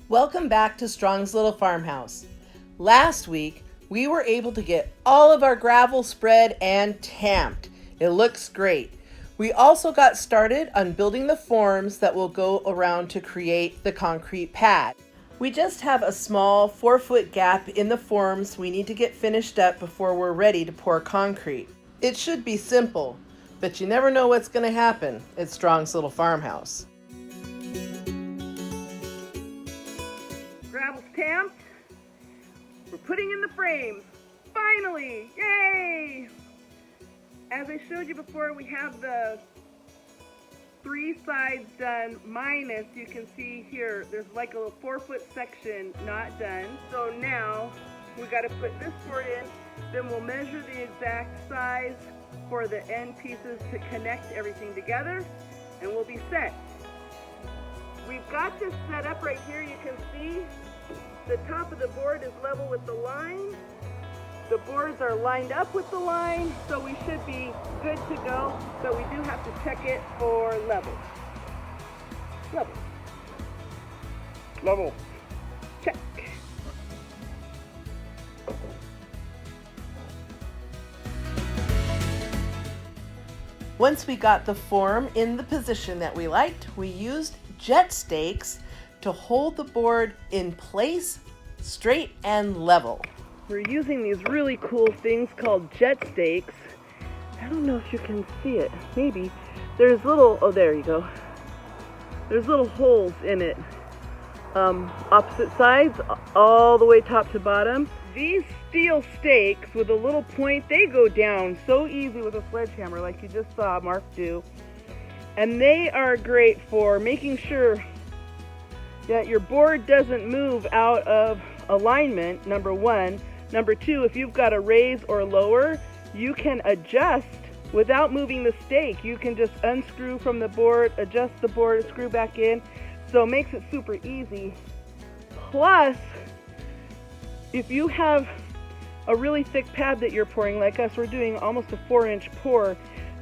Welcome back to Strong's Little Farmhouse. Last week, we were able to get all of our gravel spread and tamped. It looks great. We also got started on building the forms that will go around to create the concrete pad. We just have a small 4-foot gap in the forms we need to get finished up before we're ready to pour concrete. It should be simple, but you never know what's going to happen at Strong's Little Farmhouse. Gravel's tamped. We're putting in the frames. Finally! Yay! As I showed you before, we have the 3 sides done minus, you can see here, there's like a little 4-foot section not done. So now we got to put this board in, then we'll measure the exact size for the end pieces to connect everything together, and we'll be set. We've got this set up right here. You can see the top of the board is level with the line. The boards are lined up with the line, so we should be good to go, but we do have to check it for level. Level. Level. Check. Once we got the form in the position that we liked, we used jet stakes to hold the board in place, straight and level. We're using these really cool things called jet stakes. I don't know if you can see it. Maybe. There's little, oh there you go. There's little holes in it. Opposite sides, all the way top to bottom. These steel stakes with a little point, they go down so easy with a sledgehammer like you just saw Mark do. And they are great for making sure that your board doesn't move out of alignment, number one. Number two, if you've got a raise or lower, you can adjust without moving the stake. You can just unscrew from the board, adjust the board, screw back in. So it makes it super easy. Plus, if you have a really thick pad that you're pouring, like us, we're doing almost a 4-inch pour,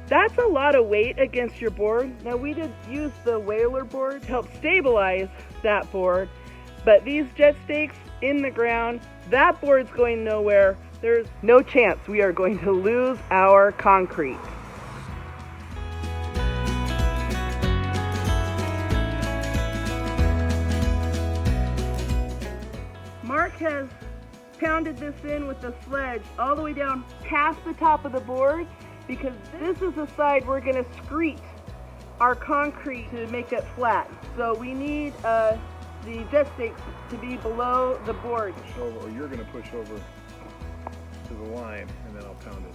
that's a lot of weight against your board. Now we did use the Whaler board to help stabilize that board, but these jet stakes in the ground, that board's going nowhere. There's no chance we are going to lose our concrete. Mark has pounded this in with the sledge all the way down past the top of the board, because this is the side we're going to screed our concrete to make it flat. So we need the jet stakes to be below the board. Or you're going to push over to the line, and then I'll pound it.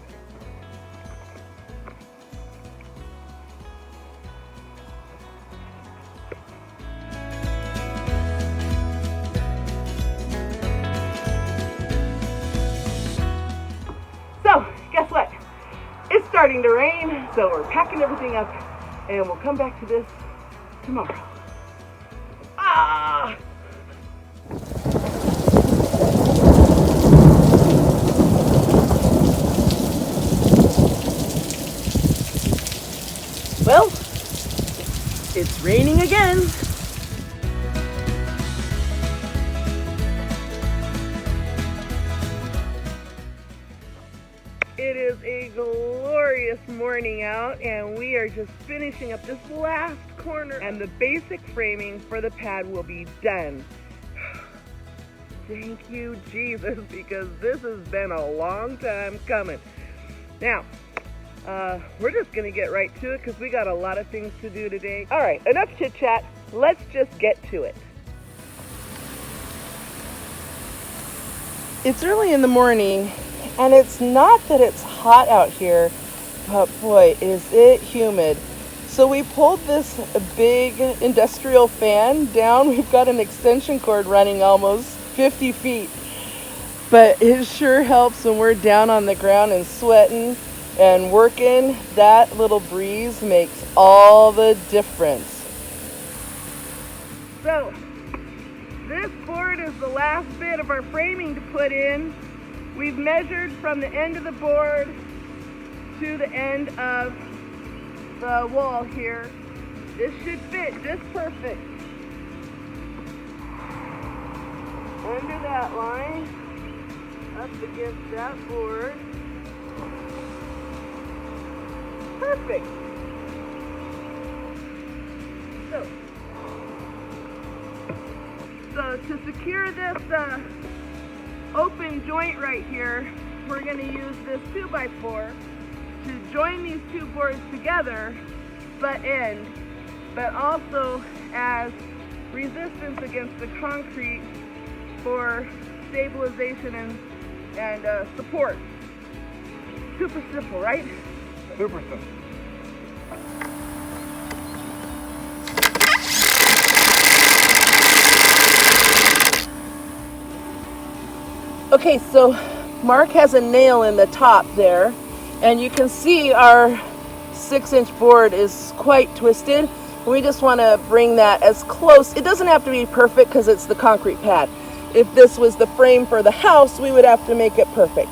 So, guess what? It's starting to rain, so we're packing everything up, and we'll come back to this tomorrow. Ah! Well, it's raining again. It is a glorious morning out, and we are just finishing up this last corner, and the basic framing for the pad will be done. Thank you, Jesus, because this has been a long time coming. Now, we're just gonna get right to it because we got a lot of things to do today. All right, enough chit chat. Let's just get to it. It's early in the morning, and it's not that it's hot out here, but boy, is it humid. So we pulled this big industrial fan down. We've got an extension cord running almost 50 feet, but it sure helps when we're down on the ground and sweating and working. That little breeze makes all the difference. So, this board is the last bit of our framing to put in. We've measured from the end of the board to the end of the wall here. This should fit just perfect. under that line, up against that board. Perfect. So to secure this open joint right here, we're going to use this 2x4 to join these two boards together, butt end, but also as resistance against the concrete for stabilization and support. Super simple, right? Super simple. Okay, so Mark has a nail in the top there, and you can see our 6-inch board is quite twisted. We just want to bring that as close. It doesn't have to be perfect because it's the concrete pad. If this was the frame for the house, we would have to make it perfect.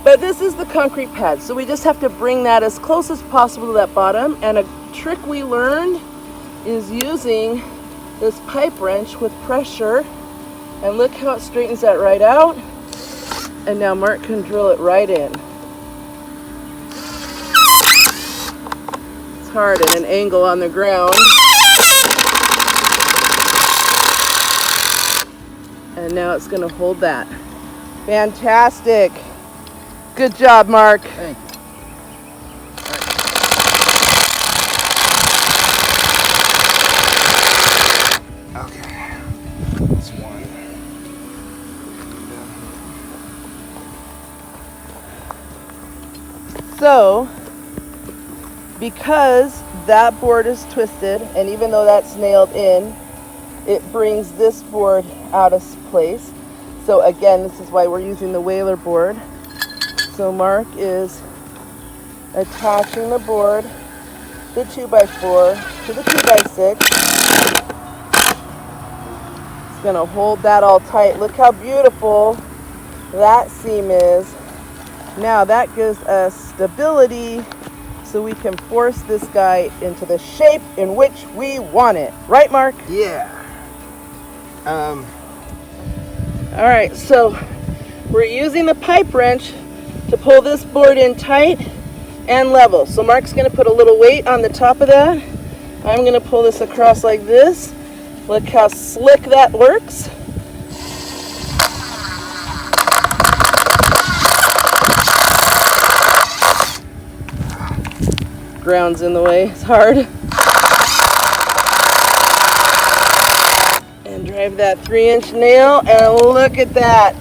But this is the concrete pad, so we just have to bring that as close as possible to that bottom. And a trick we learned is using this pipe wrench with pressure. And look how it straightens that right out. And now Mark can drill it right in. It's hard at an angle on the ground. And now it's going to hold that. Fantastic. Good job, Mark. Thank you. Okay. That's one. So, because that board is twisted, and even though that's nailed in, it brings this board out of place. So again, this is why we're using the Whaler board. So Mark is attaching the board, the 2x4 to the 2x6. It's gonna hold that all tight. Look how beautiful that seam is. Now that gives us stability so we can force this guy into the shape in which we want it. Right, Mark? Yeah. All right, so we're using the pipe wrench to pull this board in tight and level. So Mark's gonna put a little weight on the top of that. I'm gonna pull this across like this. Look how slick that works. Ground's in the way, it's hard. And drive that 3-inch nail, and look at that.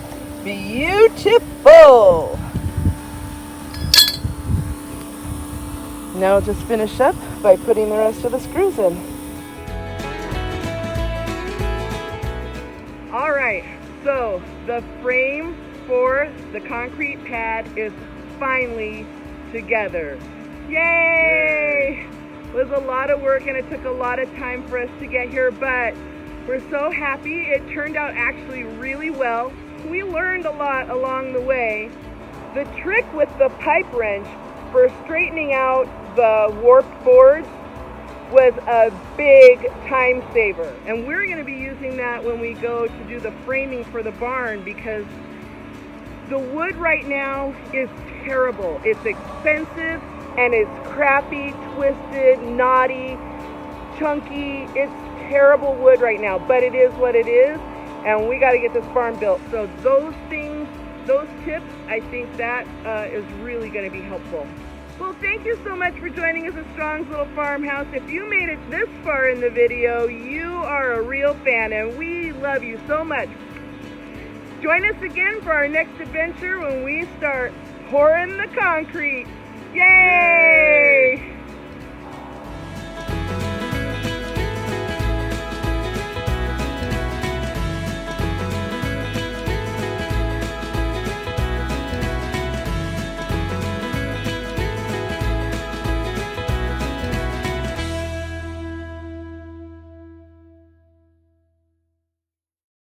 Beautiful. Now just finish up by putting the rest of the screws in. All right, so the frame for the concrete pad is finally together. Yay! It was a lot of work and it took a lot of time for us to get here, but we're so happy. It turned out actually really well. We learned a lot along the way. The trick with the pipe wrench for straightening out the warped boards was a big time saver. And we're going to be using that when we go to do the framing for the barn, because the wood right now is terrible. It's expensive and it's crappy, twisted, knotty, chunky. It's terrible wood right now, but it is what it is, and we got to get this barn built. So those things, those tips, I think that is really going to be helpful. Well, thank you so much for joining us at Strong's Little Farmhouse. If you made it this far in the video, you are a real fan, and we love you so much. Join us again for our next adventure when we start pouring the concrete.